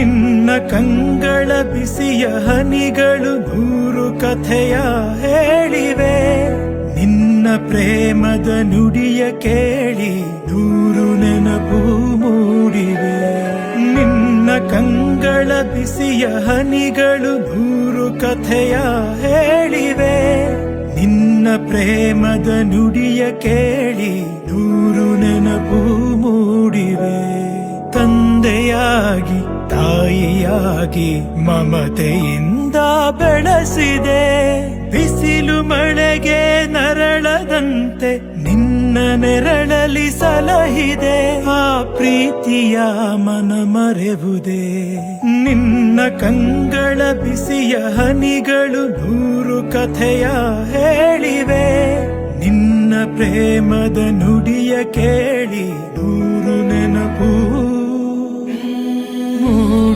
ನಿನ್ನ ಕಂಗಳ ಬಿಸಿಯ ಹನಿಗಳು ನೂರು ಕಥೆಯ ಹೇಳಿವೆ. ನಿನ್ನ ಪ್ರೇಮದ ನುಡಿಯ ಕೇಳಿ ನೂರು ನೆನಪು ಮೂಡಿವೆ. ನಿನ್ನ ಕಂಗಳ ಬಿಸಿಯ ಹನಿಗಳು ನೂರು ಕಥೆಯ ಹೇಳಿವೆ. ನಿನ್ನ ಪ್ರೇಮದ ನುಡಿಯ ಕೇಳಿ ನೂರು ನೆನಪು ಮೂಡಿವೆ. ತಂದೆಯಾಗಿ ತಾಯಿಯಾಗಿ ಮಮತೆಯಿಂದ ಬೆಳೆಸಿದೆ. ಬಿಸಿಲು ಮಳೆಗೆ ನರಳದಂತೆ ನಿನ್ನ ನೆರಳಲಿ ಸಲಹಿದೆ. ಆ ಪ್ರೀತಿಯ ಮನ ಮರೆವುದೇ. ನಿನ್ನ ಕಂಗಳ ಬಿಸಿಯ ಹನಿಗಳು ನೂರು ಕಥೆಯ ಹೇಳಿವೆ. ನಿನ್ನ ಪ್ರೇಮದ ನುಡಿಯ ಕೇಳಿ ನೂರು ನೆನಪು